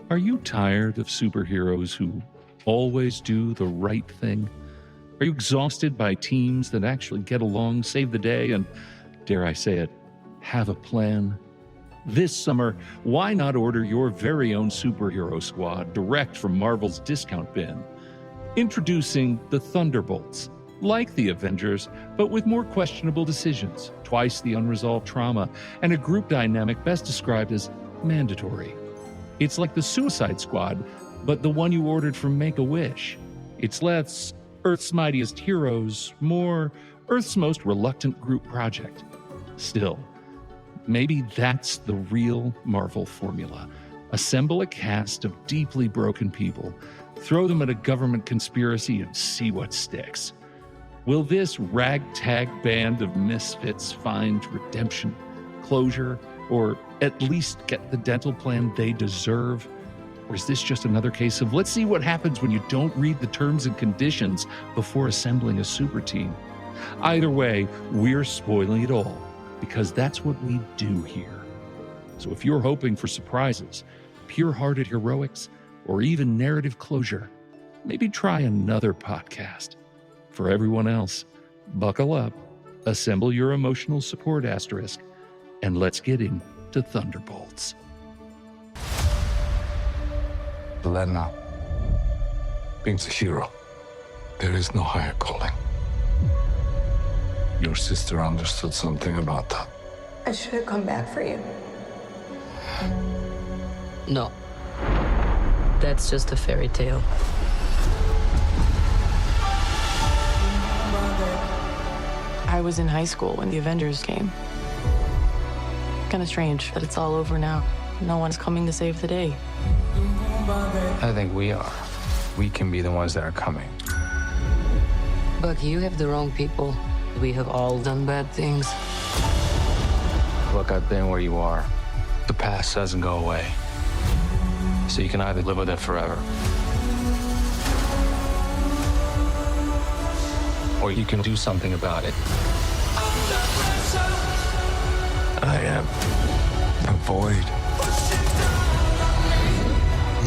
Are you tired of superheroes who always do the right thing? Are you exhausted by teams that actually get along, save the day, and, dare I say it, have a plan? This summer, why not order your very own superhero squad direct from Marvel's discount bin? Introducing the Thunderbolts. Like the Avengers, but with more questionable decisions, twice the unresolved trauma, and a group dynamic best described as mandatory. It's like the Suicide Squad, but the one you ordered from Make-A-Wish. It's less Earth's mightiest heroes, more Earth's most reluctant group project. Still, maybe that's the real Marvel formula. Assemble a cast of deeply broken people, throw them at a government conspiracy, and see what sticks. Will this ragtag band of misfits find redemption, closure, or at least get the dental plan they deserve? Or is this just another case of let's see what happens when you don't read the terms and conditions before assembling a super team? Either way, we're spoiling it all because that's what we do here. So if you're hoping for surprises, pure-hearted heroics, or even narrative closure, maybe try another podcast. For everyone else, buckle up, assemble your emotional support asterisk, and let's get into Thunderbolts. Elena, being a hero, there is no higher calling. Your sister understood something about that. I should have come back for you. No. That's just a fairy tale. I was in high school when the Avengers came. Kind of strange that it's all over now. No one's coming to save the day. I think we are. We can be the ones that are coming. But you have the wrong people. We have all done bad things. Look, I've been where you are. The past doesn't go away. So you can either live with it forever, or you can do something about it. I am the void.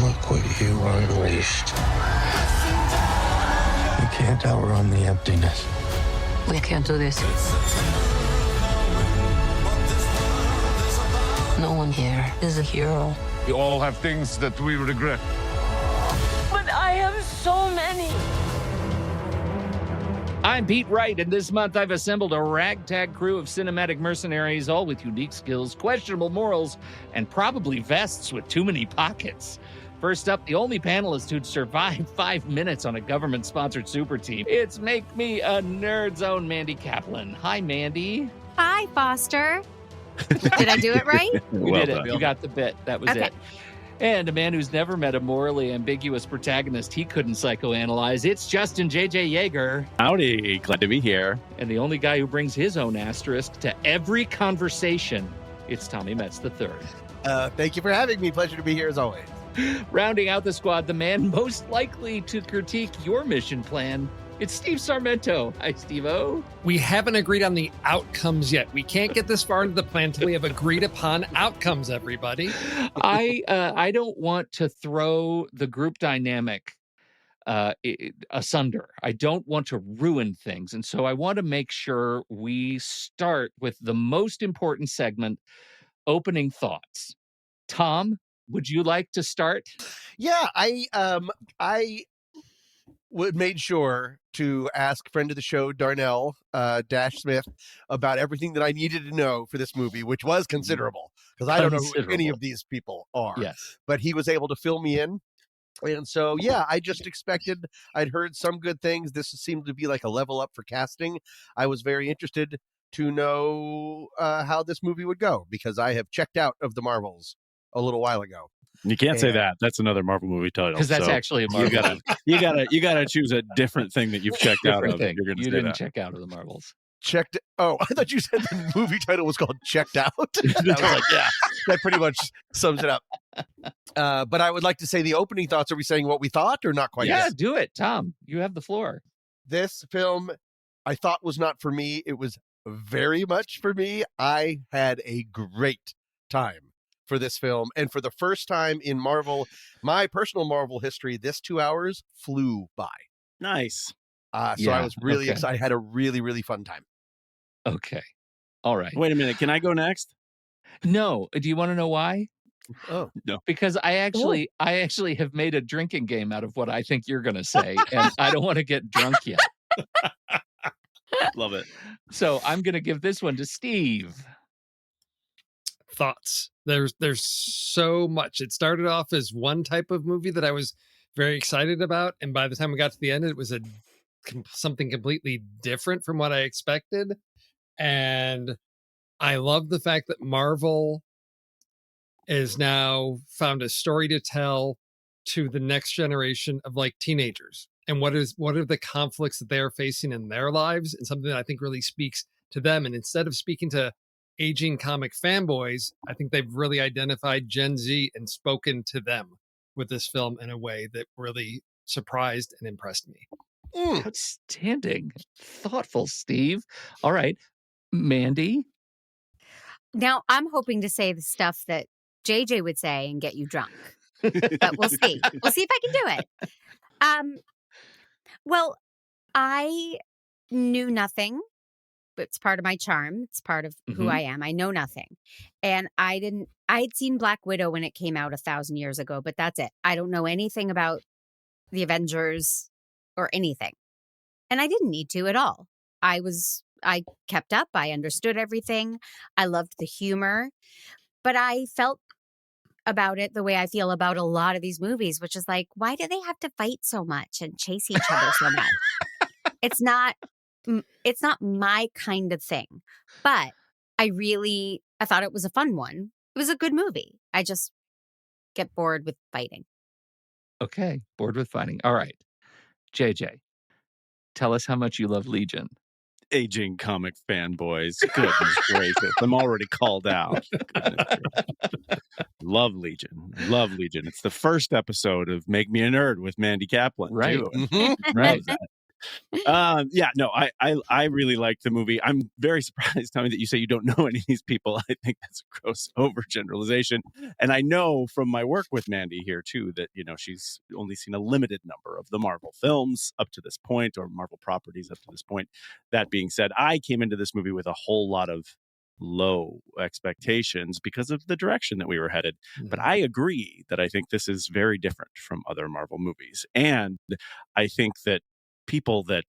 Look what you unleashed. You can't outrun the emptiness. We can't do this. No one here is a hero. We all have things that we regret. But I have so many. I'm Pete Wright, and this month I've assembled a ragtag crew of cinematic mercenaries, all with unique skills, questionable morals, and probably vests with too many pockets. First up, the only panelist who'd survive 5 minutes on a government-sponsored super team. It's Make Me a Nerd's own Mandy Kaplan. Hi, Mandy. Hi, Foster. Did I do it right? You did it. You got the bit. That was Okay. it. And a man who's never met a morally ambiguous protagonist he couldn't psychoanalyze. It's Justin J.J. Jaeger. Howdy, glad to be here. And the only guy who brings his own asterisk to every conversation, it's Tommy Metz III. Thank you for having me. Pleasure to be here as always. Rounding out the squad, the man most likely to critique your mission plan, it's Steve Sarmento. Hi, Steve-O. We haven't agreed on the outcomes yet. We can't get this far into the plan until we have agreed upon outcomes, everybody. I don't want to throw the group dynamic asunder. I don't want to ruin things. And so I want to make sure we start with the most important segment, opening thoughts. Tom, would you like to start? Yeah, I made sure to ask friend of the show, Darnell Dash Smith, about everything that I needed to know for this movie, which was considerable, because I don't know who any of these people are. Yes. But he was able to fill me in. And so, yeah, I just expected, I'd heard some good things. This seemed to be like a level up for casting. I was very interested to know how this movie would go, because I have checked out of the Marvels a little while ago. You can't say that. That's another Marvel movie title. Because that's actually a Marvel. You gotta choose a different thing that you've checked out of. Thing. You're you didn't check out of the Marvels. Checked. Oh, I thought you said the movie title was called Checked Out. I was like, yeah, that pretty much sums it up. But I would like to say the opening thoughts. Are we saying what we thought or not quite Yeah, yet? do it. Tom, you have the floor. This film I thought was not for me. It was very much for me. I had a great time for this film. And for the first time in Marvel, my personal Marvel history, this 2 hours flew by. Nice. So I was really excited. I had a really, really fun time. Okay. All right. Wait a minute. Can I go next? No. Do you want to know why? Oh, no. Because I actually have made a drinking game out of what I think you're going to say, and I don't want to get drunk yet. Love it. So I'm going to give this one to Steve. Thoughts. There's so much. It started off as one type of movie that I was very excited about, and by the time we got to the end, it was something completely different from what I expected. And I love the fact that Marvel is now found a story to tell to the next generation of like teenagers, and what are the conflicts that they are facing in their lives, and something that I think really speaks to them. And instead of speaking to aging comic fanboys, I think they've really identified Gen Z and spoken to them with this film in a way that really surprised and impressed me. Outstanding. Thoughtful, Steve. All right. Mandy? Now, I'm hoping to say the stuff that JJ would say and get you drunk. But we'll see. We'll see if I can do it. Well, I knew nothing. It's part of my charm. It's part of who I am. I know nothing. And I'd seen Black Widow when it came out 1,000 years ago, but that's it. I don't know anything about the Avengers or anything. And I didn't need to at all. I kept up. I understood everything. I loved the humor. But I felt about it the way I feel about a lot of these movies, which is like, why do they have to fight so much and chase each other so much? It's not my kind of thing. But I thought it was a fun one. It was a good movie. I just get bored with fighting. Okay. Bored with fighting. All right. JJ, tell us how much you love Legion. Aging comic fanboys. Goodness gracious. I'm already called out. Love Legion. Love Legion. It's the first episode of Make Me a Nerd with Mandy Kaplan. Right. Too. Right. I really liked the movie. I'm very surprised, Tommy, that you say you don't know any of these people. I think that's a gross overgeneralization. And I know from my work with Mandy here too that, she's only seen a limited number of the Marvel films up to this point, or Marvel properties up to this point. That being said, I came into this movie with a whole lot of low expectations because of the direction that we were headed. But I agree that I think this is very different from other Marvel movies. And I think that people that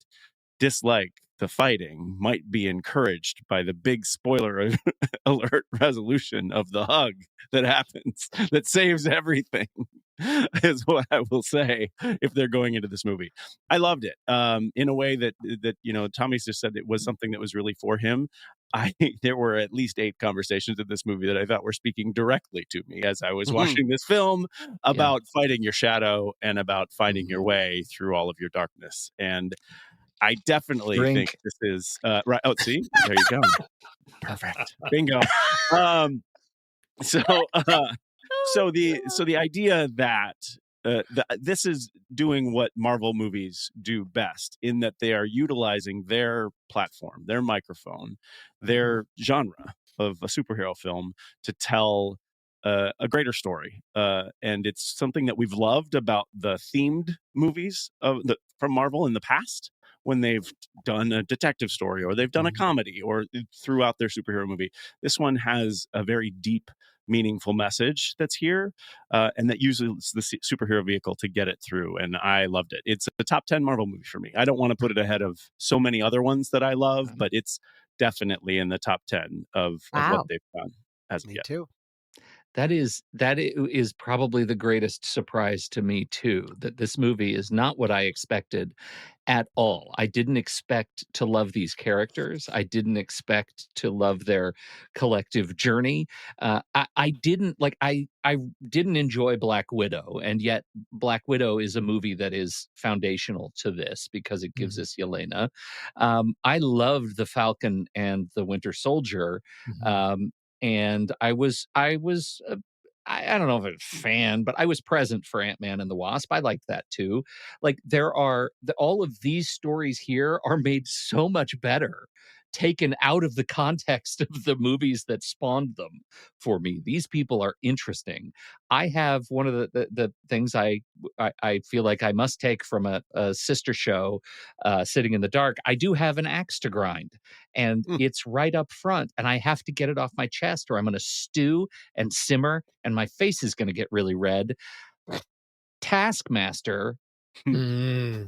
dislike the fighting might be encouraged by the big spoiler alert resolution of the hug that happens, that saves everything, is what I will say if they're going into this movie. I loved it in a way that Tommy's just said it was something that was really for him. There were at least 8 conversations in this movie that I thought were speaking directly to me as I was watching this film about fighting your shadow and about finding your way through all of your darkness. And I definitely think this is right. Oh, see, there you go. Perfect. Bingo. So the idea that this is doing what Marvel movies do best, in that they are utilizing their platform, their microphone, their genre of a superhero film to tell a greater story. And it's something that we've loved about the themed movies from Marvel in the past, when they've done a detective story or they've done a comedy or throughout their superhero movie. This one has a very deep, meaningful message that's here and that uses the superhero vehicle to get it through. And I loved it. It's a top 10 Marvel movie for me. I don't want to put it ahead of so many other ones that I love, but it's definitely in the top 10 of what they've done as of yet. Me too. That is probably the greatest surprise to me too, that this movie is not what I expected at all. I didn't expect to love these characters. I didn't expect to love their collective journey. I didn't enjoy Black Widow, and yet Black Widow is a movie that is foundational to this because it gives us Yelena. I loved the Falcon and the Winter Soldier. And I don't know if I'm a fan, but I was present for Ant-Man and the Wasp. I liked that too. Like all of these stories here are made so much better taken out of the context of the movies that spawned them for me. These people are interesting. I have one of the things I feel like I must take from a sister show, Sitting in the Dark. I do have an axe to grind, and it's right up front, and I have to get it off my chest or I'm going to stew and simmer and my face is going to get really red. Taskmaster. Yeah.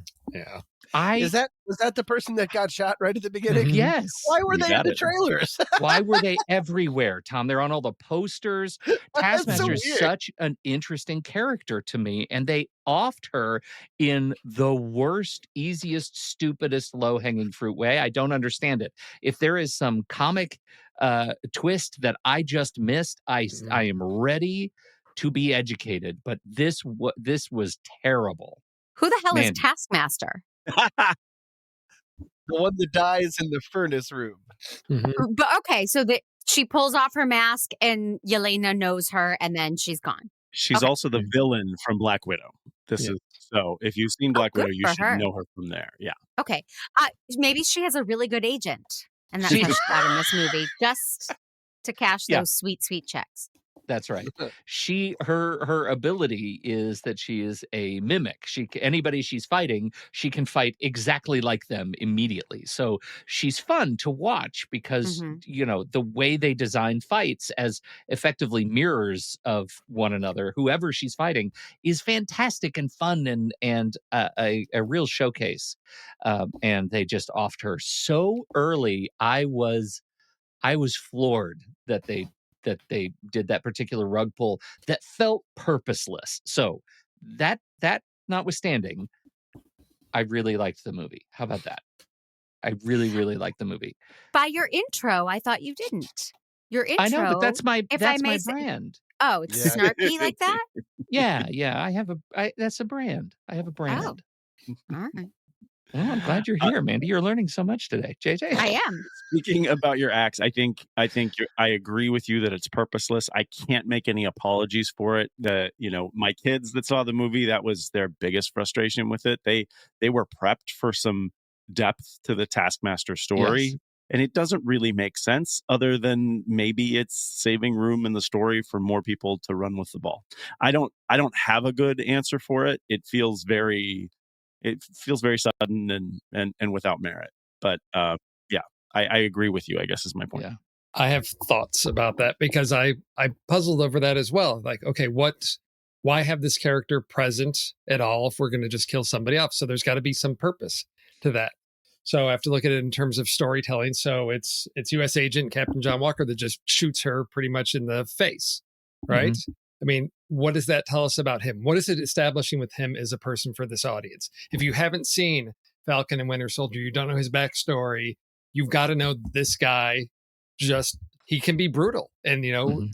Was that the person that got shot right at the beginning? Yes. Why were they in the trailers? Why were they everywhere, Tom? They're on all the posters. Taskmaster is such an interesting character to me, and they offed her in the worst, easiest, stupidest, low-hanging fruit way. I don't understand it. If there is some comic twist that I just missed, I am ready to be educated. But this was terrible. Who the hell Mandy. is Taskmaster? The one that dies in the furnace room. But okay, so she pulls off her mask and Yelena knows her and then she's gone. She's also the villain from Black Widow. Is so if you've seen Black Widow, you should know her from there. Yeah. Okay. Maybe she has a really good agent and that's how she got in this movie, just to cash those sweet, sweet checks. That's right. Her ability is that she is a mimic. Anybody she's fighting, she can fight exactly like them immediately. So she's fun to watch because the way they design fights as effectively mirrors of one another, whoever she's fighting, is fantastic and fun and a real showcase. And they just offed her so early. I was floored that they did that particular rug pull that felt purposeless. So that notwithstanding, I really liked the movie. How about that? I really, really liked the movie. By your intro, I thought you didn't. Your intro. I know, but that's my brand. Oh, it's snarky like that? Yeah. That's a brand. I have a brand. Oh. All right. Well, I'm glad you're here, Mandy. You're learning so much today, JJ. I am. Speaking about your axe, I think I agree with you that it's purposeless. I can't make any apologies for it. My kids that saw the movie, that was their biggest frustration with it. They were prepped for some depth to the Taskmaster story. Yes. And it doesn't really make sense other than maybe it's saving room in the story for more people to run with the ball. I don't have a good answer for it. It feels very sudden and without merit. But I agree with you, I guess is my point. Yeah. I have thoughts about that because I puzzled over that as well. Like, okay, why have this character present at all if we're going to just kill somebody off? So there's got to be some purpose to that. So I have to look at it in terms of storytelling. So it's U.S. agent Captain John Walker that just shoots her pretty much in the face, right? Mm-hmm. I mean, what does that tell us about him? What is it establishing with him as a person for this audience? If you haven't seen Falcon and Winter Soldier, you don't know his backstory, you've got to know this guy, he can be brutal. And,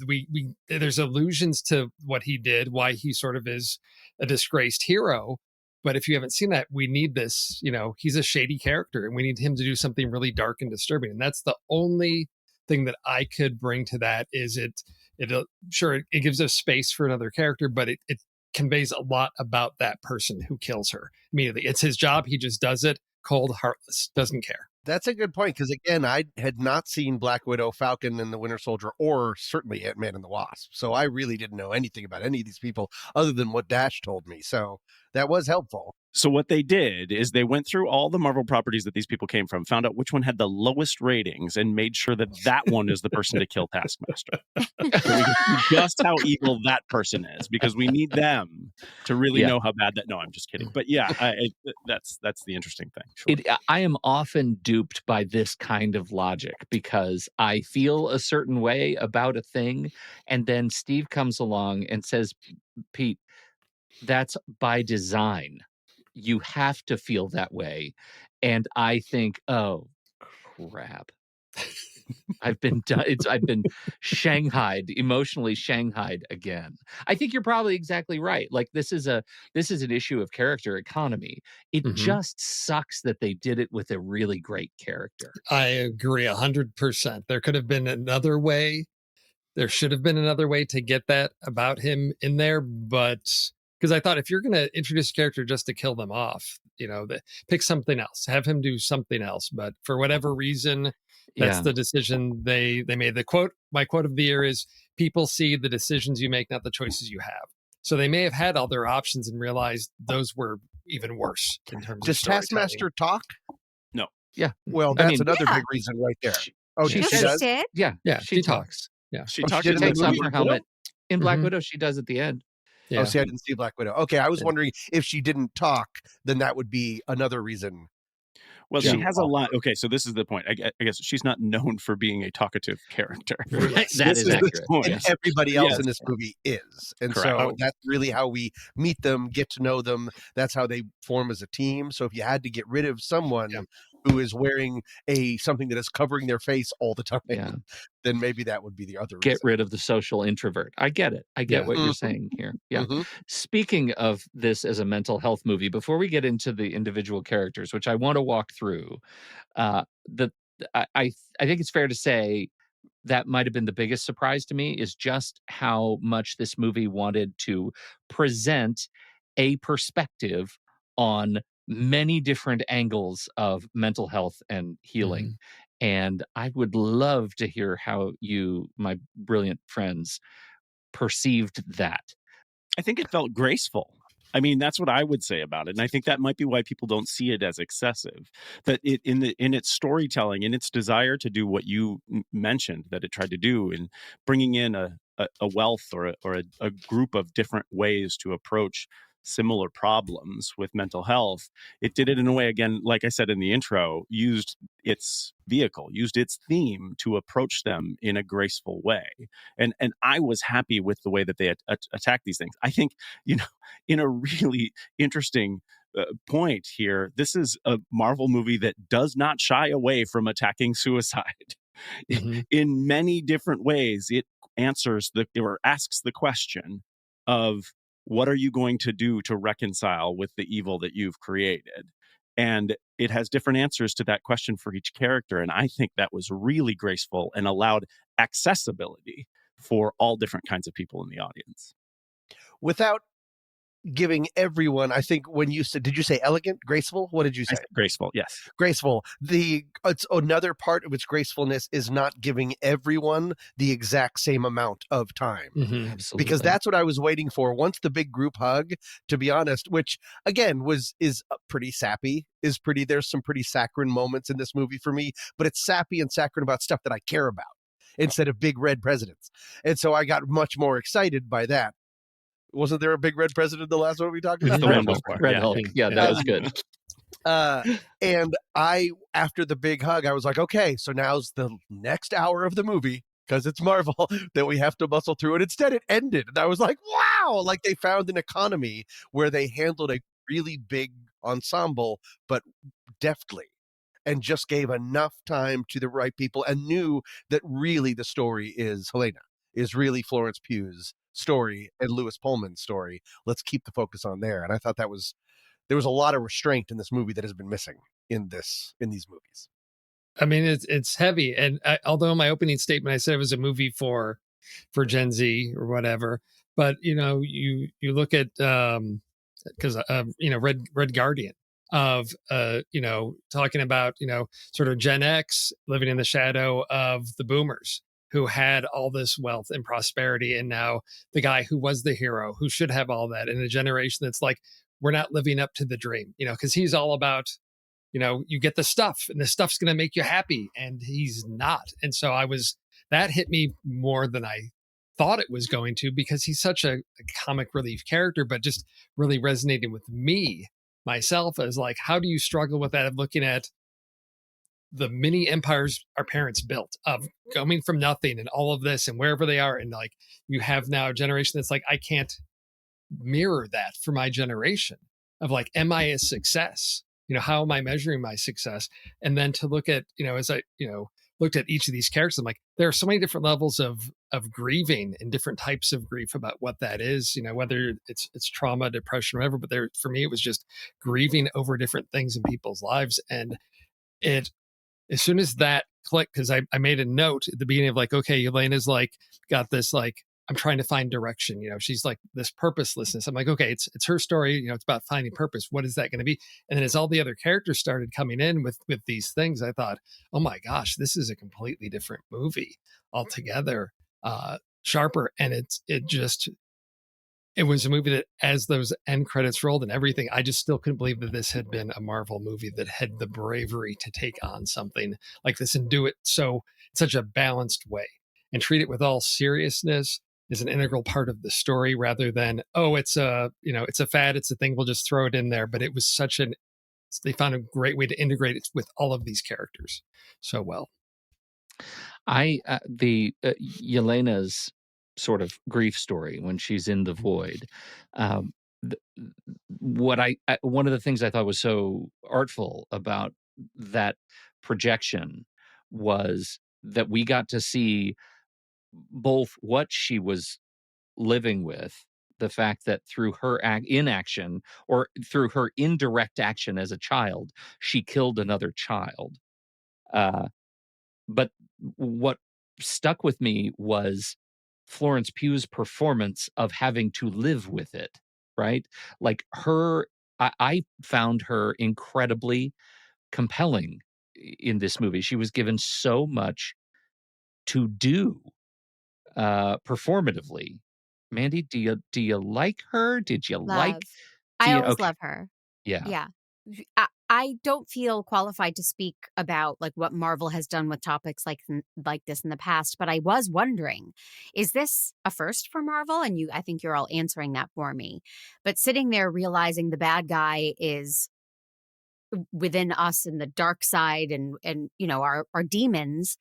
we there's allusions to what he did, why he sort of is a disgraced hero. But if you haven't seen that, we need this, he's a shady character and we need him to do something really dark and disturbing. And that's the only thing that I could bring to that is it gives us space for another character, but it conveys a lot about that person who kills her immediately. It's his job. He just does it cold, heartless, doesn't care. That's a good point. Because again, I had not seen Black Widow, Falcon and the Winter Soldier, or certainly Ant-Man and the Wasp. So I really didn't know anything about any of these people other than what Dash told me. So that was helpful. So what they did is they went through all the Marvel properties that these people came from, found out which one had the lowest ratings, and made sure that one is the person to kill Taskmaster. So we can see just how evil that person is, because we need them to really know how bad that. No, I'm just kidding. But that's the interesting thing. Sure. I am often duped by this kind of logic because I feel a certain way about a thing, and then Steve comes along and says, "Pete, that's by design. You have to feel that way." And I think, oh crap. I've been emotionally shanghaied again. I think you're probably exactly right. Like this is an issue of character economy. It just sucks that they did it with a really great character. I agree 100%. There could have been another way. There should have been another way to get that about him in there, but Because I thought if you're going to introduce a character just to kill them off, pick something else, have him do something else. But for whatever reason, that's the decision they made. My quote of the year is, people see the decisions you make, not the choices you have. So they may have had other options and realized those were even worse in terms Does of storytelling. Taskmaster talk? No. Yeah. Well, that's another big reason right there. She does? did. Yeah. She talks. Yeah. She talks. She takes off her movie? helmet. In Black Mhm. Widow, she does at the end. Yeah. Oh, see, I didn't see Black Widow. Okay, I was wondering if she didn't talk, then that would be another reason. Well, Yeah. she has a lot. Okay, so this is the point. I guess she's not known for being a talkative character. Right. That is the accurate. point. And everybody else Yes. in this movie is. And Correct. so that's really how we meet them, get to know them. That's how they form as a team. So if you had to get rid of someone who is wearing something that is covering their face all the time, then maybe that would be the other Get reason. rid of the social introvert. I get it. I get what you're saying here. Yeah. Mhm. Speaking of this as a mental health movie, before we get into the individual characters, which I want to walk through, I think it's fair to say that might have been the biggest surprise to me, is just how much this movie wanted to present a perspective on many different angles of mental health and healing. And I would love to hear how you, my brilliant friends, perceived that. I think it felt graceful. I mean, that's what I would say about it. And I think that might be why people don't see it as excessive. That in its storytelling, in its desire to do what you mentioned that it tried to do, in bringing in a wealth or a group of different ways to approach similar problems with mental health, it did it in a way, again, like I said in the intro, used its vehicle, used its theme to approach them in a graceful way. And I was happy with the way that they attacked these things. I think, in a really interesting point here, this is a Marvel movie that does not shy away from attacking suicide. In many different ways. It answers or asks the question of, what are you going to do to reconcile with the evil that you've created? And it has different answers to that question for each character. And I think that was really graceful and allowed accessibility for all different kinds of people in the audience. Without giving everyone, I think when you said, did you say elegant, graceful? What did you say? Graceful, yes. Graceful. It's another part of its gracefulness is not giving everyone the exact same amount of time. Absolutely. Because that's what I was waiting for. Once the big group hug, to be honest, which again is pretty sappy, there's some pretty saccharine moments in this movie for me, but it's sappy and saccharine about stuff that I care about instead of big red presidents. And so I got much more excited by that. Wasn't there a big red president the last one we talked about? The Red one Hulk. Red Hulk. Yeah, that was good. And after the big hug, I was like, okay, so now's the next hour of the movie, because it's Marvel, that we have to muscle through. And instead it ended. And I was like, wow, like they found an economy where they handled a really big ensemble, but deftly, and just gave enough time to the right people and knew that really the story is Helena, is really Florence Pugh's story and Lewis Pullman's story. Let's keep the focus on there. And I thought there was a lot of restraint in this movie that has been missing in these movies. I mean, it's heavy. And although in my opening statement, I said it was a movie for Gen Z or whatever, but you look at, because Red Guardian of, talking about, sort of Gen X living in the shadow of the boomers, who had all this wealth and prosperity. And now the guy who was the hero, who should have all that, in a generation that's like, we're not living up to the dream, because he's all about, you get the stuff and the stuff's going to make you happy. And he's not. And so that hit me more than I thought it was going to, because he's such a comic relief character, but just really resonating with myself as like, how do you struggle with that, of looking at the mini empires our parents built, of coming from nothing and all of this and wherever they are. And like, you have now a generation that's like, I can't mirror that for my generation, of like, am I a success? How am I measuring my success? And then to look at, as I, looked at each of these characters, I'm like, there are so many different levels of grieving and different types of grief about what that is, whether it's trauma, depression, whatever, but for me, it was just grieving over different things in people's lives. And as soon as that clicked, because I made a note at the beginning of like, okay, Elena's like got this like I'm trying to find direction. She's like this purposelessness. I'm like, okay, it's her story. It's about finding purpose. What is that going to be? And then as all the other characters started coming in with these things, I thought, oh my gosh, this is a completely different movie altogether, sharper. And it was a movie that, as those end credits rolled and everything, I just still couldn't believe that this had been a Marvel movie that had the bravery to take on something like this and do it such a balanced way and treat it with all seriousness as an integral part of the story, rather than, oh, it's a fad, it's a thing, we'll just throw it in there. But it was they found a great way to integrate it with all of these characters so well. Yelena's sort of grief story when she's in the void. One of the things I thought was so artful about that projection was that we got to see both what she was living with, the fact that through her inaction, or through her indirect action as a child, she killed another child. But what stuck with me was Florence Pugh's performance of having to live with it, right? Like I found her incredibly compelling in this movie. She was given so much to do performatively. Mandy, do you like her? Did you like? Love. I always Okay. love her. Yeah. Yeah. I don't feel qualified to speak about like what Marvel has done with topics like this in the past, but I was wondering, is this a first for Marvel? And I think you're all answering that for me. But sitting there realizing the bad guy is within us and the dark side and our demons,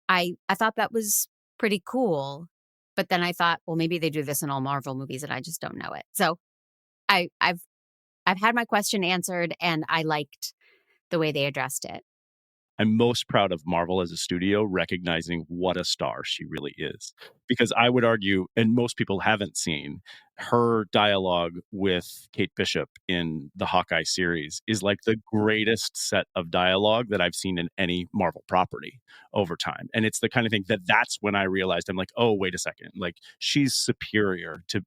I thought that was pretty cool. But then I thought, well, maybe they do this in all Marvel movies and I just don't know it. So I've had my question answered, and I liked the way they addressed it. I'm most proud of Marvel as a studio recognizing what a star she really is. Because I would argue, and most people haven't seen, her dialogue with Kate Bishop in the Hawkeye series is like the greatest set of dialogue that I've seen in any Marvel property over time. And it's the kind of thing that's when I realized, I'm like, oh, wait a second. Like, she's superior to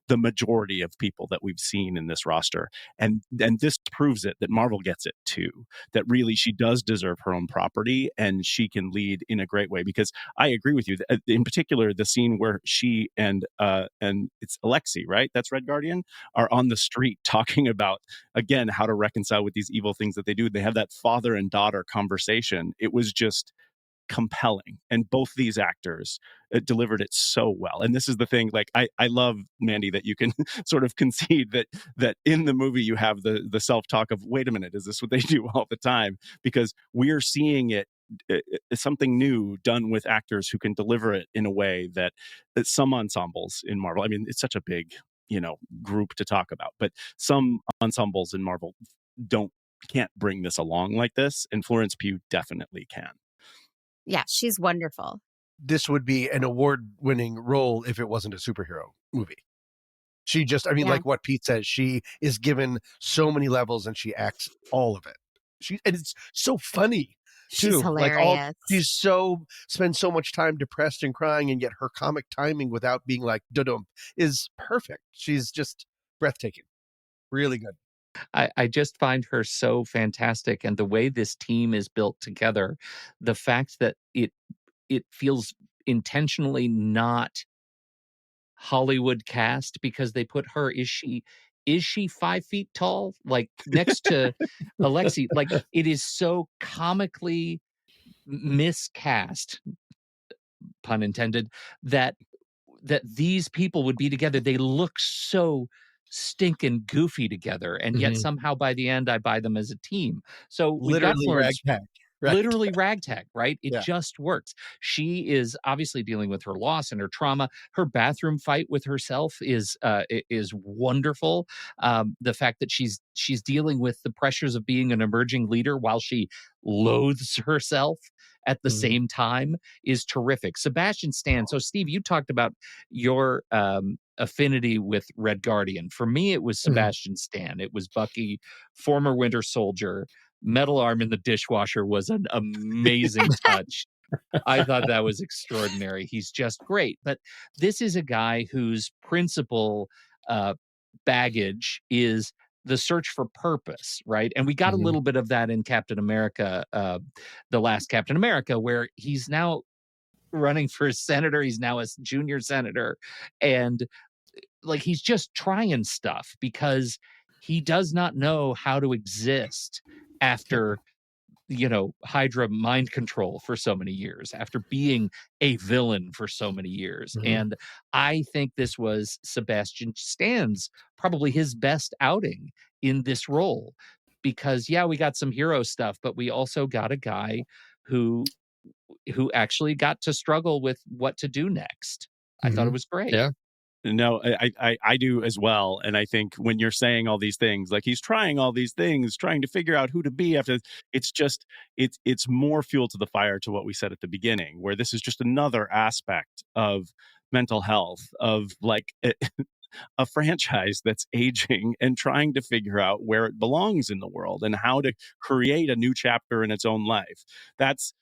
the majority of people that we've seen in this roster. And this proves it, that Marvel gets it too, that really she does deserve her own property and she can lead in a great way. Because I agree with you, in particular, the scene where she and it's Alexei, right? That's Red Guardian, are on the street talking about, again, how to reconcile with these evil things that they do. They have that father and daughter conversation. It was just compelling, and both these actors delivered it so well. And this is the thing, like, I love, Mandy, that you can sort of concede that in the movie you have the self-talk of, wait a minute, is this what they do all the time? Because we're seeing it something new done with actors who can deliver it in a way that some ensembles in Marvel, I mean, it's such a big group to talk about, but some ensembles in Marvel can't bring this along like this, and Florence Pugh definitely can. Yeah, she's wonderful. This would be an award-winning role if it wasn't a superhero movie. She just, like what Pete says, she is given so many levels and she acts all of it. And it's so funny too. She's hilarious. Spends so much time depressed and crying, and yet her comic timing without being like dudum is perfect. She's just breathtaking. Really good. I just find her so fantastic, and the way this team is built together, the fact that it feels intentionally not Hollywood cast, because they put her, is she 5 feet tall, like next to Alexei? Like, it is so comically miscast, pun intended, that these people would be together. They look so stinking goofy together, and yet somehow by the end I buy them as a team. So we got Florence, ragtag. literally ragtag, right? It just works. She is obviously dealing with her loss and her trauma. Her bathroom fight with herself is wonderful. The fact that she's dealing with the pressures of being an emerging leader while she loathes herself at the same time is terrific. Sebastian Stan. So Steve, you talked about your affinity with Red Guardian. For me, it was Sebastian Stan. It was Bucky, former Winter Soldier. Metal arm in the dishwasher was an amazing touch. I thought that was extraordinary. He's just great. But this is a guy whose principal baggage is the search for purpose, right? And we got a little bit of that in Captain America, the last Captain America, where he's now running for senator. He's now a junior senator. And like he's just trying stuff because he does not know how to exist after Hydra mind control for so many years, after being a villain for so many years. And I think this was Sebastian Stan's probably his best outing in this role, because we got some hero stuff, but we also got a guy who actually got to struggle with what to do next. I thought it was great. Yeah. No, I do as well. And I think when you're saying all these things, like he's trying all these things, trying to figure out who to be after, it's just, it's more fuel to the fire to what we said at the beginning, where this is just another aspect of mental health, of like a franchise that's aging and trying to figure out where it belongs in the world and how to create a new chapter in its own life. That's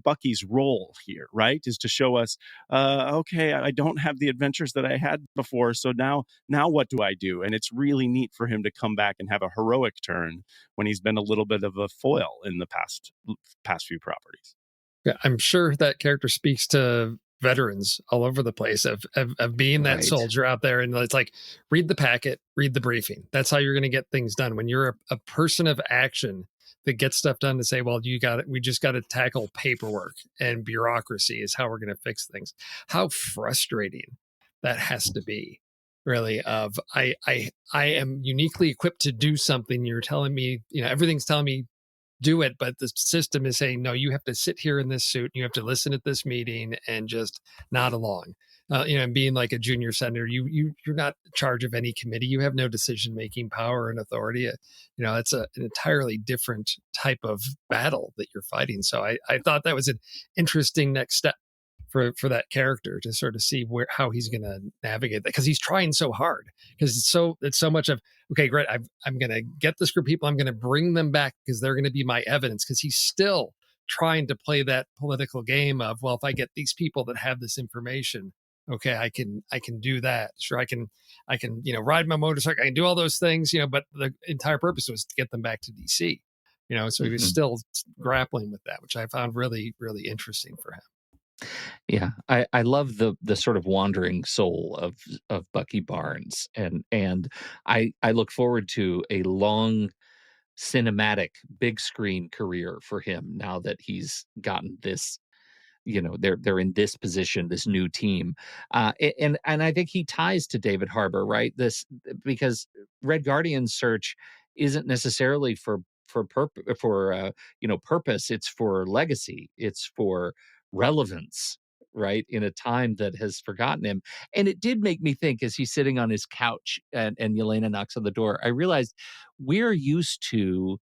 Bucky's role here, right? Is to show us, okay, I don't have the adventures that I had before, so now what do I do? And it's really neat for him to come back and have a heroic turn when he's been a little bit of a foil in the past few properties. Yeah, I'm sure that character speaks to veterans all over the place of being that soldier out there. And it's like, read the packet, read the briefing. That's how you're going to get things done. When you're a person of action that gets stuff done, to say, well, we just got to tackle paperwork and bureaucracy is how we're going to fix things. How frustrating that has to be, really, of I am uniquely equipped to do something. You're telling me, everything's telling me do it, but the system is saying, no, you have to sit here in this suit, you have to listen at this meeting and just nod along. And being like a junior senator, you're not in charge of any committee. You have no decision-making power and authority. It's an entirely different type of battle that you're fighting. So I thought that was an interesting next step for that character, to sort of see how he's going to navigate that, because he's trying so hard, because it's so much of, okay, great, I'm going to get this group of people, I'm going to bring them back because they're going to be my evidence, because he's still trying to play that political game of, well, if I get these people that have this information, okay, I can do that. Sure, I can ride my motorcycle, I can do all those things, but the entire purpose was to get them back to DC. So he was still grappling with that, which I found really, really interesting for him. Yeah, I love the sort of wandering soul of Bucky Barnes, and I look forward to a long cinematic big screen career for him now that he's gotten this. They're in this position, this new team, and I think he ties to David Harbour, right? This, because Red Guardian's search isn't necessarily for purpose. It's for legacy. It's for relevance, right, in a time that has forgotten him. And it did make me think, as he's sitting on his couch and Yelena knocks on the door, I realized we're used to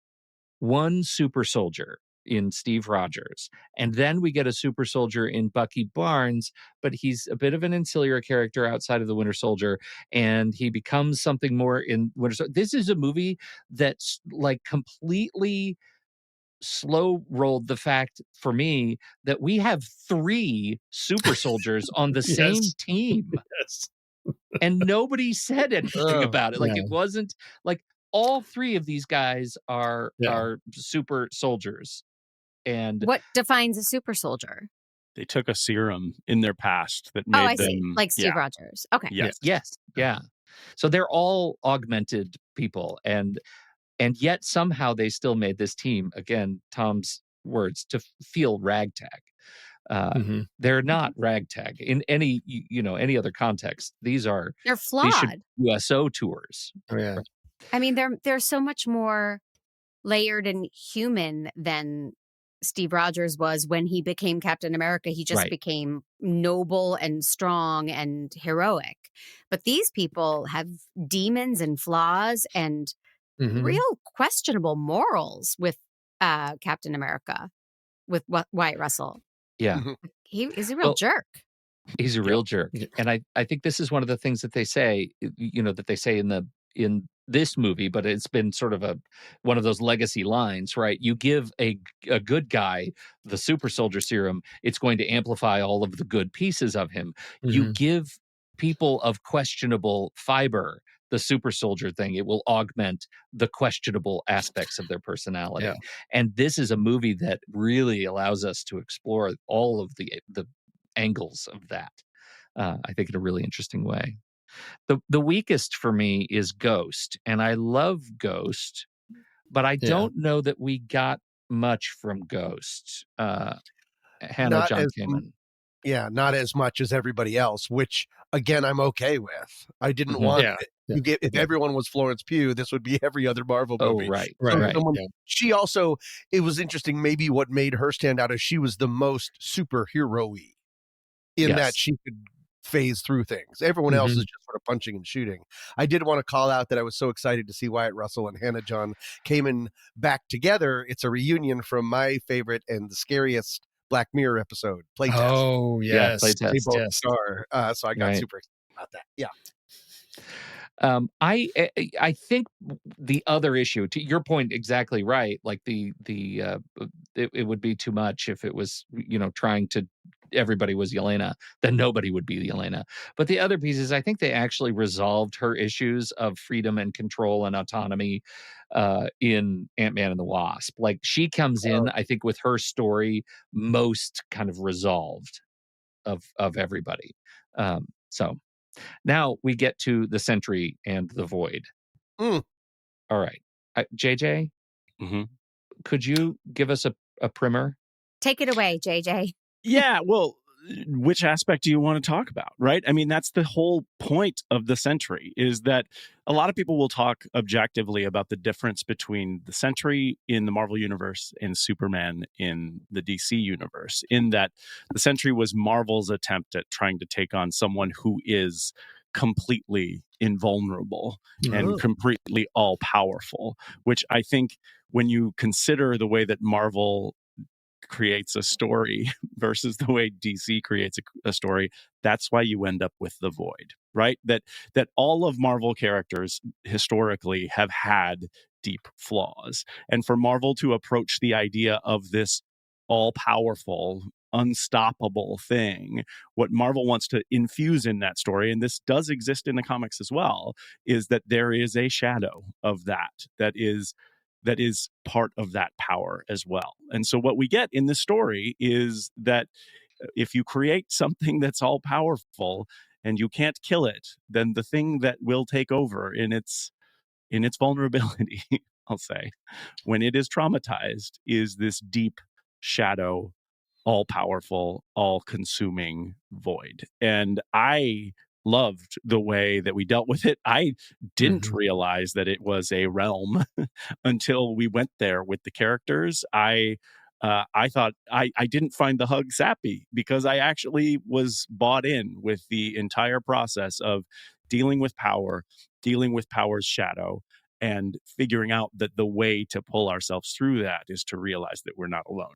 one super soldier in Steve Rogers, and then we get a super soldier in Bucky Barnes, but he's a bit of an ancillary character outside of the Winter Soldier, and he becomes something more in Winter Soldier. This is a movie that's like completely slow rolled the fact for me that we have 3 super soldiers on the same team. Yes. And nobody said anything about it. Like, it wasn't like all 3 of these guys are super soldiers. And what defines a super soldier? They took a serum in their past that made them... see. Like Steve Rogers. Okay. Yes. Yeah. So they're all augmented people, and yet somehow they still made this team, again, Tom's words, to feel ragtag. They're not ragtag in any other context. They're flawed. These should be USO tours. Oh, yeah. I mean, they're so much more layered and human than Steve Rogers was when he became Captain America. He just became noble and strong and heroic. But these people have demons and flaws and real questionable morals with Captain America, with Wyatt Russell. Yeah. He's a real jerk. He's a real jerk. And I think this is one of the things that they say, that they say in this movie, but it's been sort of one of those legacy lines, right? You give a good guy the super soldier serum, it's going to amplify all of the good pieces of him. You give people of questionable fiber the super soldier thing, it will augment the questionable aspects of their personality. Yeah. And this is a movie that really allows us to explore all of the angles of that. I think in a really interesting way. The weakest for me is Ghost, and I love Ghost, but I don't know that we got much from Ghost. Hannah Not John as Kamen. Yeah, not as much as everybody else, which again I'm okay with. I didn't want it. You get if everyone was Florence Pugh, this would be every other Marvel movie. Oh, right. She also, it was interesting. Maybe what made her stand out is she was the most superhero-y in that she could phase through things. Everyone else is just sort of punching and shooting. I did want to call out that I was so excited to see Wyatt Russell and Hannah John Kamen back together. It's a reunion from my favorite and the scariest Black Mirror episode, Playtest. Oh, yes. Playtest. They both star. So I got super excited about that. Yeah. I think the other issue, to your point, exactly right. Like it would be too much if it was, trying to, everybody was Yelena, then nobody would be Yelena. But the other piece is, I think they actually resolved her issues of freedom and control and autonomy in Ant-Man and the Wasp. Like she comes in, I think, with her story most kind of resolved of everybody. So now we get to the Sentry and the Void. All right. JJ, could you give us a primer? Take it away, JJ. Yeah, well, which aspect do you want to talk about, right? I mean, that's the whole point of the Sentry, is that a lot of people will talk objectively about the difference between the Sentry in the Marvel Universe and Superman in the DC Universe, in that the Sentry was Marvel's attempt at trying to take on someone who is completely invulnerable and completely all-powerful, which I think when you consider the way that Marvel creates a story versus the way DC creates a story, that's why you end up with the Void, right? That all of Marvel characters historically have had deep flaws. And for Marvel to approach the idea of this all-powerful, unstoppable thing, what Marvel wants to infuse in that story, and this does exist in the comics as well, is that there is a shadow of that is part of that power as well. And so what we get in this story is that if you create something that's all powerful and you can't kill it, then the thing that will take over in its vulnerability, I'll say, when it is traumatized, is this deep shadow, all powerful, all consuming void. And I loved the way that we dealt with it. I didn't realize that it was a realm until we went there with the characters. I thought I didn't find the hug sappy because I actually was bought in with the entire process of dealing with power, dealing with power's shadow, and figuring out that the way to pull ourselves through that is to realize that we're not alone.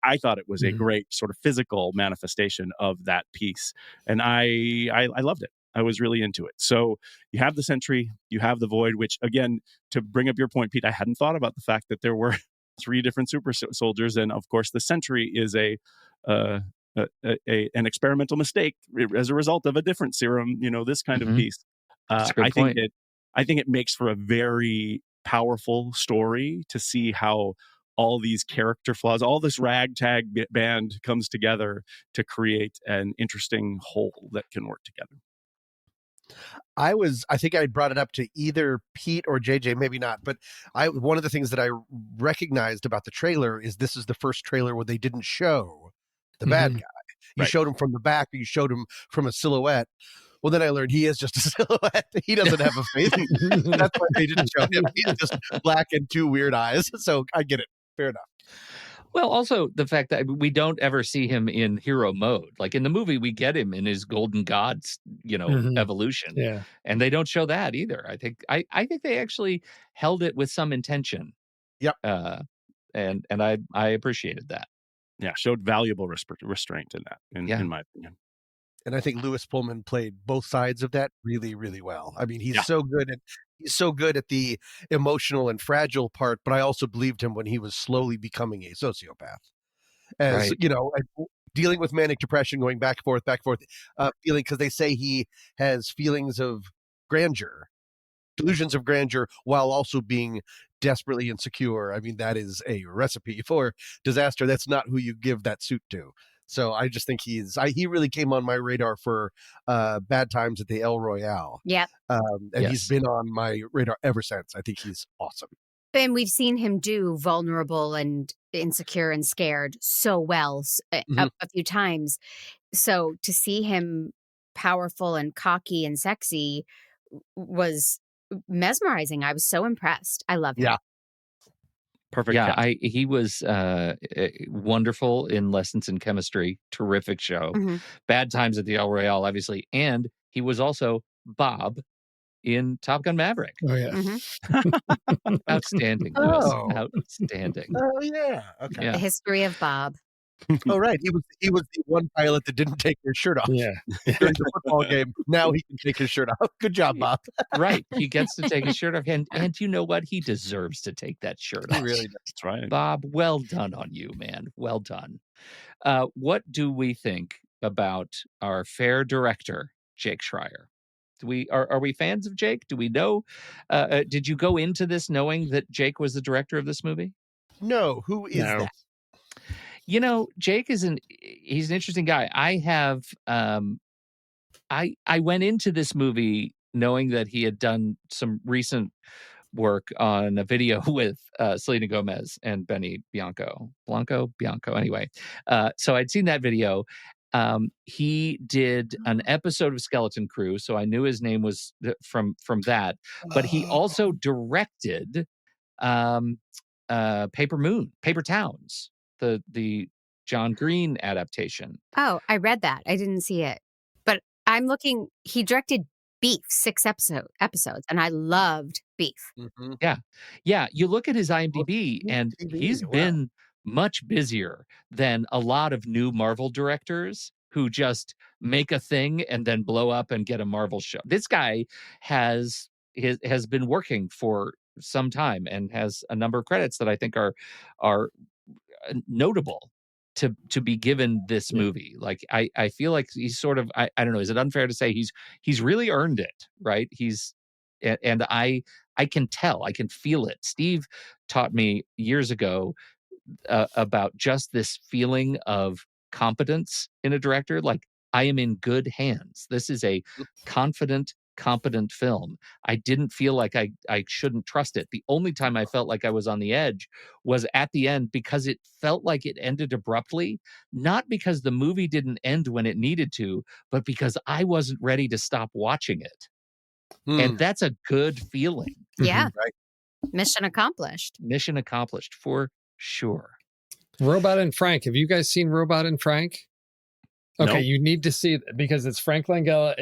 I thought it was a great sort of physical manifestation of that piece. And I loved it. I was really into it. So you have the Sentry, you have the Void, which again, to bring up your point, Pete, I hadn't thought about the fact that there were 3 different super soldiers. And of course, the Sentry is an experimental mistake as a result of a different serum, this kind of piece. I think it makes for a very powerful story to see how all these character flaws, all this ragtag band comes together to create an interesting whole that can work together. I think I brought it up to either Pete or JJ, maybe not, but one of the things that I recognized about the trailer is this is the first trailer where they didn't show the bad guy. You showed him from the back, or you showed him from a silhouette. Well, then I learned he is just a silhouette. He doesn't have a face. That's why they didn't show him. He's just black and 2 weird eyes. So I get it. Fair enough. Well, also the fact that we don't ever see him in hero mode. Like in the movie, we get him in his golden gods, evolution. Yeah. And they don't show that either. I think they actually held it with some intention. Yep. And I appreciated that. Yeah, showed valuable restraint in that, in my opinion. And I think Louis Pullman played both sides of that really, really well. I mean, he's Yeah. so good at the emotional and fragile part, but I also believed him when he was slowly becoming a sociopath. As Right. you know, dealing with manic depression, going back and forth, feeling, because they say he has feelings of grandeur, delusions of grandeur, while also being desperately insecure. I mean, that is a recipe for disaster. That's not who you give that suit to. So I just think he really came on my radar for Bad Times at the El Royale. Yep. And he's been on my radar ever since. I think he's awesome. And we've seen him do vulnerable and insecure and scared so well a few times. So to see him powerful and cocky and sexy was mesmerizing. I was so impressed. I love him. Yeah. Perfect. Yeah, cast. he was wonderful in Lessons in Chemistry. Terrific show. Mhm. Bad Times at the El Royale, obviously. And he was also Bob in Top Gun Maverick. Oh yeah. Mhm. Outstanding. Lewis. Oh. Outstanding. Oh yeah. Okay. Yeah. The history of Bob. Oh right. He was the one pilot that didn't take his shirt off Yeah. during the football game. Now he can take his shirt off. Good job, Bob. Right. He gets to take his shirt off. And you know what? He deserves to take that shirt He off. really does. That's right. Bob, well done on you, man. Well done. What do we think about our fair director, Jake Schreier? Are we fans of Jake? Do we know? Did you go into this knowing that Jake was the director of this movie? No, who is No. that? You know, Jake he's an interesting guy. I have I went into this movie knowing that he had done some recent work on a video with Selena Gomez and Benny Bianco. Anyway, so I'd seen that video. He did an episode of Skeleton Crew, so I knew his name was from that. But he also directed Paper Towns, the John Green adaptation. Oh, I read that. I didn't see it. But I'm looking, he directed Beef, 6 episodes, and I loved Beef. Mm-hmm. Yeah. You look at his IMDb, and he's been much busier than a lot of new Marvel directors who just make a thing and then blow up and get a Marvel show. This guy has been working for some time and has a number of credits that I think are notable to be given this movie. Like I feel like he's sort of I don't know, is it unfair to say he's really earned it, right? And I can tell, I can feel it. Steve taught me years ago about just this feeling of competence in a director. Like, I am in good hands. This is a confident, competent film. I didn't feel like I shouldn't trust it. The only time I felt like I was on the edge was at the end, because it felt like it ended abruptly, not because the movie didn't end when it needed to, but because I wasn't ready to stop watching it. And that's a good feeling. Yeah. Right. Mission accomplished. Mission accomplished for sure. Robot and Frank. Have you guys seen Robot and Frank? Okay, Nope. you need to see it because it's Frank Langella.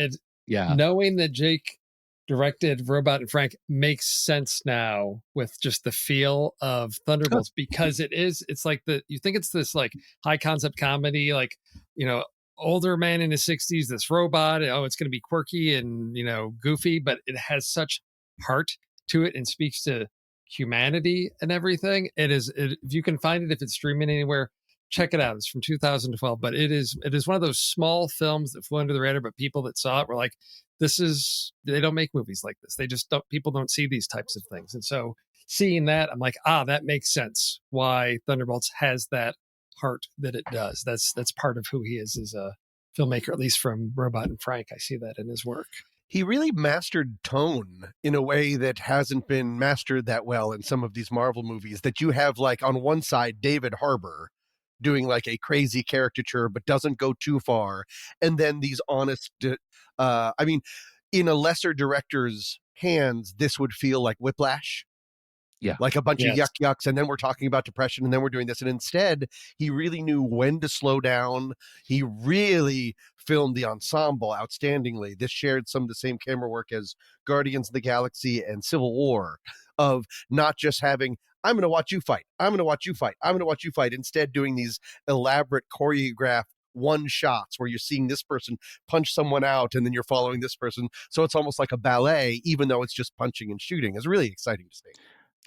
Yeah. Knowing that Jake directed Robot and Frank makes sense now with just the feel of Thunderbolts, because it's like you think it's this like high concept comedy, like, you know, older man in his 60s, this robot, it's going to be quirky and, you know, goofy, but it has such heart to it and speaks to humanity and everything. If you can find it, if it's streaming anywhere, check it out. It's from 2012, but it is one of those small films that flew under the radar, but people that saw it were like, they don't make movies like this. People don't see these types of things. And so seeing that, I'm like, that makes sense why Thunderbolts has that heart that it does. That's part of who he is as a filmmaker, at least from Robot and Frank. I see that in his work. He really mastered tone in a way that hasn't been mastered that well in some of these Marvel movies, that you have, like, on one side, David Harbour doing like a crazy caricature, but doesn't go too far. And then these honest, I mean, in a lesser director's hands, this would feel like Whiplash. Yeah. Like a bunch of yucks. And then we're talking about depression, and then we're doing this. And instead, he really knew when to slow down. He really filmed the ensemble outstandingly. This shared some of the same camera work as Guardians of the Galaxy and Civil War, of not just having, I'm going to watch you fight. I'm going to watch you fight. I'm going to watch you fight. Instead, doing these elaborate choreographed one shots where you're seeing this person punch someone out and then you're following this person. So it's almost like a ballet, even though it's just punching and shooting. It's really exciting to see.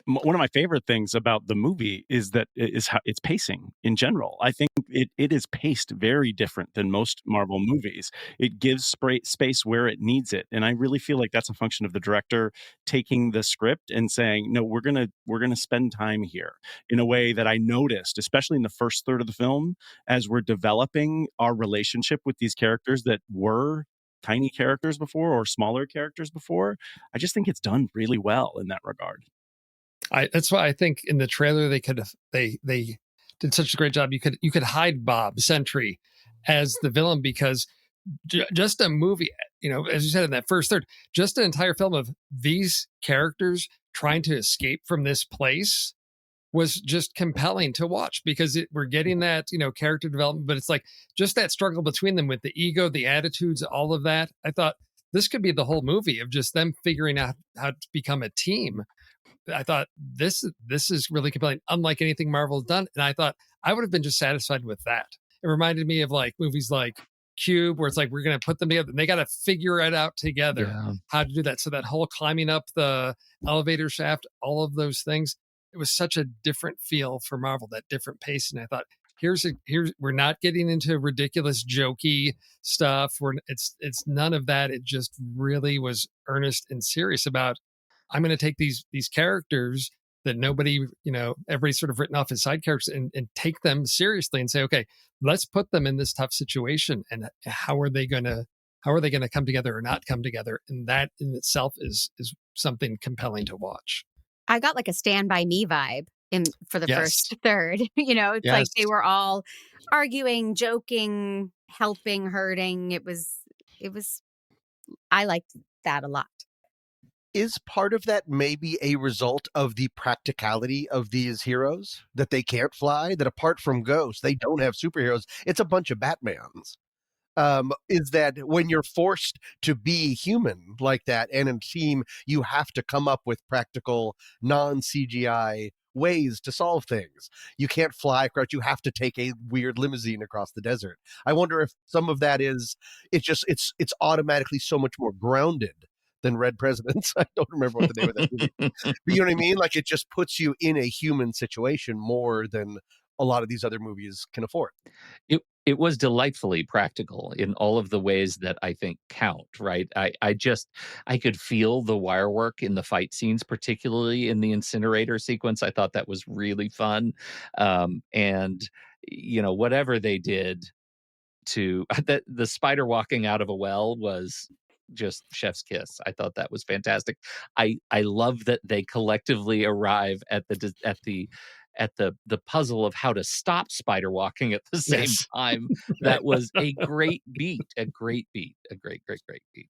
One of my favorite things about the movie is that is how its pacing in general. I think it is paced very different than most Marvel movies. It gives space where it needs it, and I really feel like that's a function of the director taking the script and saying, "No, we're gonna spend time here," in a way that I noticed, especially in the first third of the film, as we're developing our relationship with these characters that were tiny characters before or smaller characters before. I just think it's done really well in that regard. That's why I think in the trailer they did such a great job. You could hide Bob Sentry as the villain, because just a movie, as you said in that first third, just an entire film of these characters trying to escape from this place was just compelling to watch, because we're getting that, character development, but it's like just that struggle between them with the ego, the attitudes, all of that. I thought this could be the whole movie of just them figuring out how to become a team. I thought this is really compelling, unlike anything Marvel's done. And I thought I would have been just satisfied with that. It reminded me of like movies like Cube, where it's like, we're going to put them together and they got to figure it out together, how to do that. So that whole climbing up the elevator shaft, all of those things, it was such a different feel for Marvel, that different pace. And I thought, here's we're not getting into ridiculous jokey stuff. It's none of that. It just really was earnest and serious about, I'm going to take these characters that everybody's sort of written off as side characters and take them seriously and say, okay, let's put them in this tough situation. And how are they going to come together or not come together? And that in itself is something compelling to watch. I got like a Stand By Me vibe for the first third. It's like they were all arguing, joking, helping, hurting. It was, I liked that a lot. Is part of that maybe a result of the practicality of these heroes, that they can't fly, that apart from Ghost, they don't have superheroes? It's a bunch of Batmans. Is that when you're forced to be human like that and in a team, you have to come up with practical, non-CGI ways to solve things. You can't fly across, you have to take a weird limousine across the desert. I wonder if some of that is, it's automatically so much more grounded than Red Presidents. I don't remember what the name of that movie is. But you know what I mean? Like, it just puts you in a human situation more than a lot of these other movies can afford. It was delightfully practical in all of the ways that I think count, right? I could feel the wire work in the fight scenes, particularly in the incinerator sequence. I thought that was really fun. And whatever they did to the spider walking out of a well was just chef's kiss. I thought that was fantastic. I love that they collectively arrive at the puzzle of how to stop spider walking at the same time. That was a great beat. A great beat. Great beat.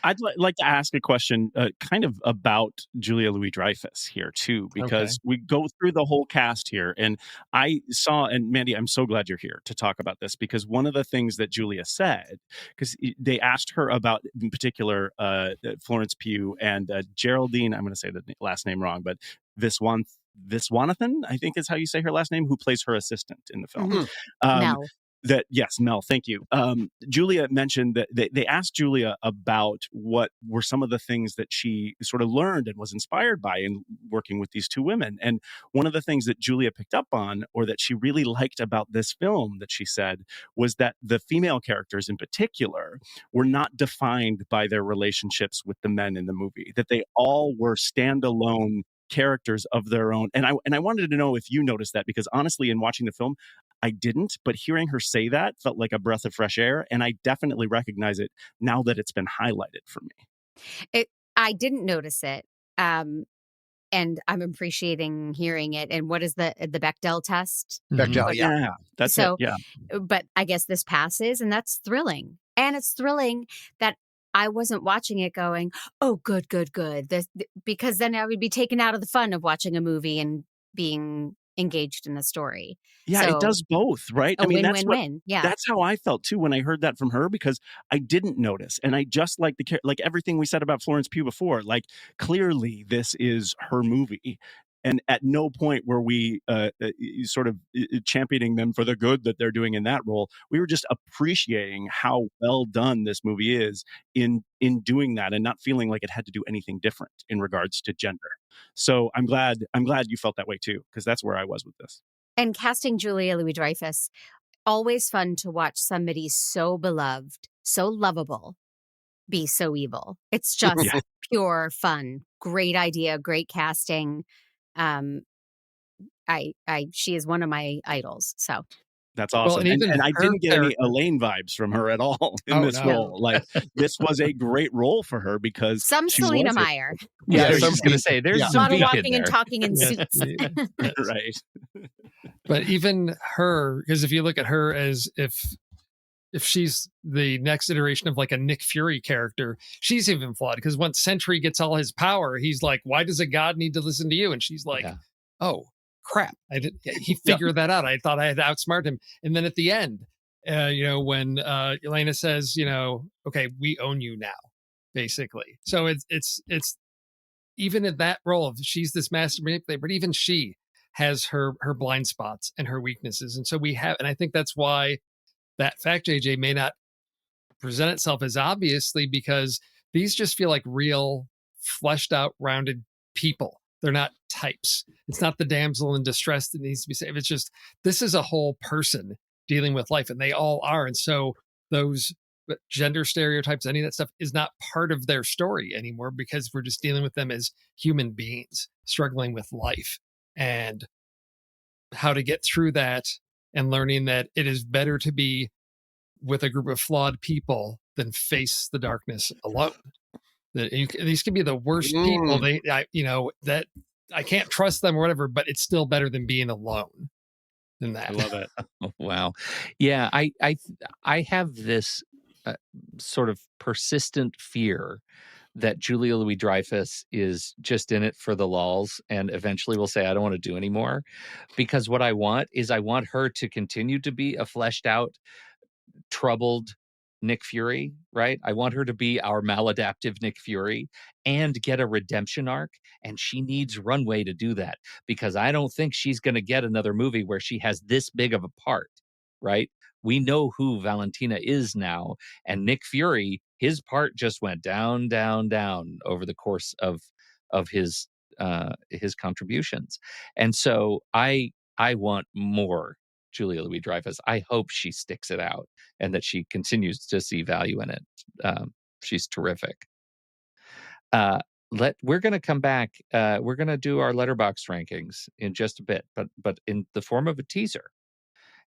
I'd like to ask a question kind of about Julia Louis-Dreyfus here, too, because we go through the whole cast here. And I saw, and Mandy, I'm so glad you're here to talk about this, because one of the things that Julia said, because they asked her about, in particular, Florence Pugh and Geraldine, I'm going to say the last name wrong, but Viswanathan, I think is how you say her last name, who plays her assistant in the film. Mm-hmm. Mel. Mel, thank you. Julia mentioned that they asked Julia about what were some of the things that she sort of learned and was inspired by in working with these two women. And one of the things that Julia picked up on, or that she really liked about this film, that she said, was that the female characters in particular were not defined by their relationships with the men in the movie, that they all were standalone characters of their own. And I wanted to know if you noticed that, because honestly, in watching the film, I didn't, but hearing her say that felt like a breath of fresh air. And I definitely recognize it now that it's been highlighted for me. I didn't notice it. And I'm appreciating hearing it. And what is the Bechdel test? Bechdel, yeah. That's so, it, yeah. But I guess this passes, and that's thrilling. And it's thrilling that I wasn't watching it going, oh, good. Because then I would be taken out of the fun of watching a movie and being engaged in a story. Yeah, so, it does both, right? I mean, win-win. Yeah, that's how I felt too when I heard that from her, because I didn't notice, and I just like everything we said about Florence Pugh before. Like, clearly, this is her movie, And at no point were we sort of championing them for the good that they're doing in that role. We were just appreciating how well done this movie is in doing that, and not feeling like it had to do anything different in regards to gender. So I'm glad you felt that way too, because that's where I was with this. And casting Julia Louis-Dreyfus, always fun to watch somebody so beloved, so lovable, be so evil. It's just pure fun. Great idea, great casting. She is one of my idols. So that's awesome. Well, and I didn't get any Elaine vibes from her at all in this role. Like, this was a great role for her because some Selena Meyer. Yeah, I was just going to say, there's some model walking and talking in suits. Right. But even her, because if you look at her as if she's the next iteration of like a Nick Fury character, she's even flawed, because once Sentry gets all his power, he's like, why does a god need to listen to you? And she's like, oh crap, he figured that out. I thought I had outsmarted him. And then at the end, when Elena says, okay, we own you now, basically. So it's even in that role, she's this master manipulator, but even she has her blind spots and her weaknesses. And so and I think that's why that fact, JJ, may not present itself as obviously, because these just feel like real, fleshed out, rounded people. They're not types. It's not the damsel in distress that needs to be saved. It's just, this is a whole person dealing with life, and they all are. And so those gender stereotypes, any of that stuff is not part of their story anymore, because we're just dealing with them as human beings struggling with life and how to get through that, and learning that it is better to be with a group of flawed people than face the darkness alone. These can be the worst people. That I can't trust them or whatever, but it's still better than being alone than that. I love it. Wow. Yeah. I have this sort of persistent fear that Julia Louis-Dreyfus is just in it for the lulz, and eventually will say, I don't want to do anymore. Because what I want her to continue to be a fleshed out, troubled Nick Fury, right? I want her to be our maladaptive Nick Fury and get a redemption arc. And she needs runway to do that, because I don't think she's going to get another movie where she has this big of a part, right? We know who Valentina is now, and Nick Fury, his part just went down, down, down over the course of his contributions. And so I want more Julia Louis-Dreyfus. I hope she sticks it out and that she continues to see value in it. She's terrific. We're going to come back. We're going to do our Letterboxd rankings in just a bit, but in the form of a teaser.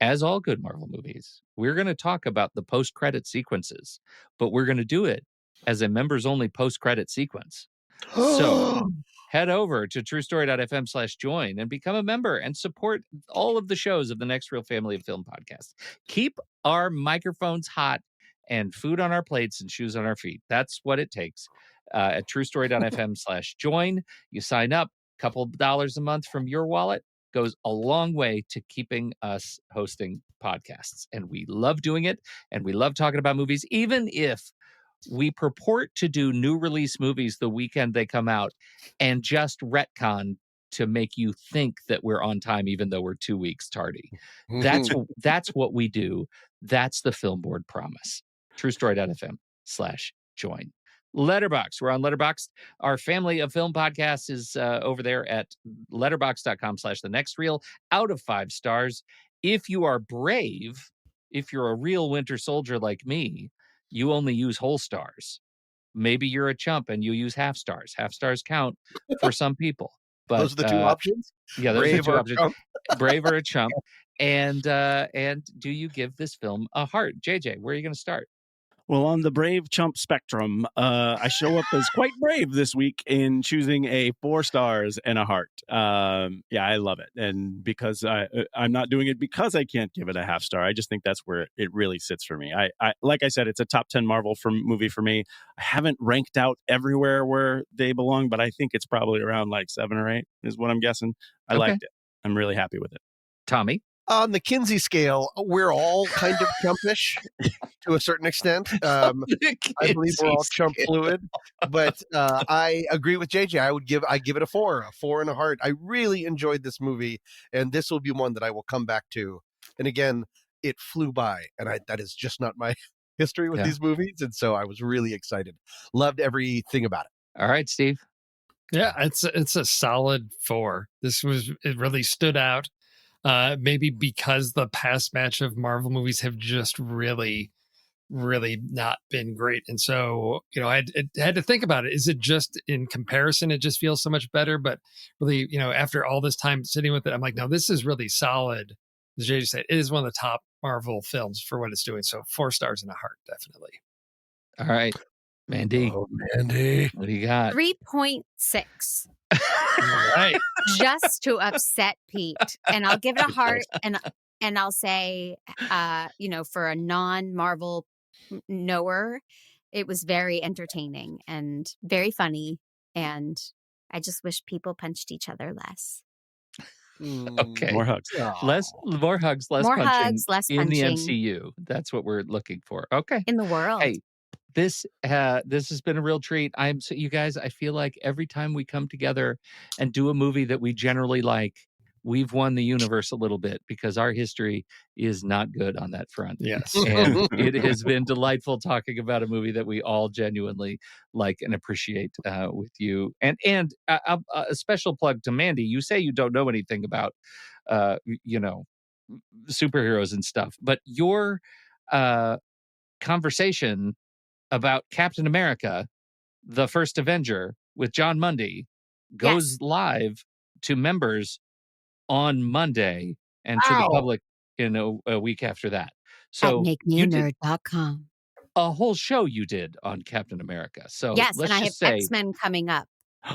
As all good Marvel movies, we're going to talk about the post-credit sequences, but we're going to do it as a members-only post-credit sequence. So head over to truestory.fm/join and become a member and support all of the shows of the Next Real Family of Film podcast. Keep our microphones hot and food on our plates and shoes on our feet. That's what it takes. At truestory.fm/join, you sign up, a couple of dollars a month from your wallet goes a long way to keeping us hosting podcasts. And we love doing it, and we love talking about movies, even if we purport to do new release movies the weekend they come out and just retcon to make you think that we're on time, even though we're 2 weeks tardy. That's what we do. That's the Film Board promise. truestory.fm/join. Letterboxd. We're on Letterboxd. Our family of film podcasts is over there at letterboxd.com/thenextreel, out of 5 stars. If you are brave, if you're a real winter soldier like me, you only use whole stars. Maybe you're a chump and you use half stars. Half stars count for some people. But those are the two options? Yeah, those brave are the two options. Chump. Brave or a chump. And do you give this film a heart? JJ, where are you going to start? Well, on the brave chump spectrum, I show up as quite brave this week in choosing a 4 stars and a heart. Yeah, I love it. And because I'm not doing it because I can't give it a half star. I just think that's where it really sits for me. I like I said, it's a top 10 Marvel movie for me. I haven't ranked out everywhere where they belong, but I think it's probably around like 7 or 8 is what I'm guessing. I liked it. I'm really happy with it. Tommy? On the Kinsey scale, we're all kind of chumpish to a certain extent. I believe we're all chump fluid, but I agree with JJ. I give it a 4 and a heart. I really enjoyed this movie, and this will be one that I will come back to. And again, it flew by, and that is just not my history with these movies, and so I was really excited. Loved everything about it. All right, Steve. Yeah, it's a solid 4. It really stood out. Maybe because the past batch of Marvel movies have just really not been great. And so, I had to think about it. Is it just in comparison, it just feels so much better? But really, after all this time sitting with it, I'm like, no, this is really solid. As JJ said, it is one of the top Marvel films for what it's doing. So 4 stars and a heart, definitely. All right, Mandy. Oh, Mandy. What do you got? 3.6. Right. Just to upset Pete. And I'll give it a heart, and I'll say, for a non-Marvel knower, it was very entertaining and very funny. And I just wish people punched each other less. Okay. More hugs. More hugs, less More punching hugs, less in the punching. MCU. That's what we're looking for. Okay. In the world. Hey, this has been a real treat. You guys, I feel like every time we come together and do a movie that we generally like, we've won the universe a little bit because our history is not good on that front. Yes. And it has been delightful talking about a movie that we all genuinely like and appreciate with you. And a special plug to Mandy. You say you don't know anything about, superheroes and stuff, but your conversation about Captain America, the first Avenger with John Mundy goes live to members on Monday and to the public in a week after that. So at makemeanerd.com. A whole show you did on Captain America. So yes, let's and I have just say, X-Men coming up.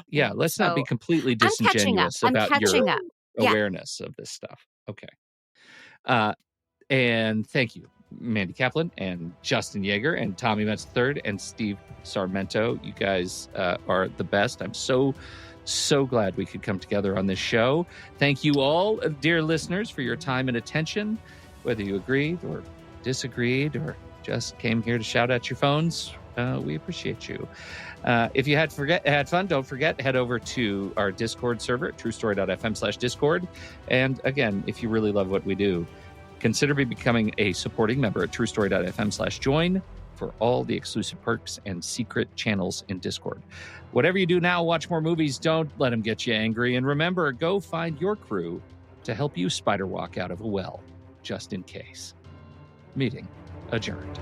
Yeah, let's not be completely disingenuous about your awareness of this stuff. Okay. And thank you, Mandy Kaplan and Justin Jaeger and Tommy Metz III and Steve Sarmento. You guys are the best. I'm so glad we could come together on this show. Thank you all, dear listeners, for your time and attention, whether you agreed or disagreed or just came here to shout out your phones. We appreciate you. If you had fun, don't forget, head over to our Discord server at truestory.fm/Discord. And again, if you really love what we do, consider becoming a supporting member at truestory.fm/join for all the exclusive perks and secret channels in Discord. Whatever you do now, watch more movies. Don't let them get you angry. And remember, go find your crew to help you spider walk out of a well, just in case. Meeting adjourned.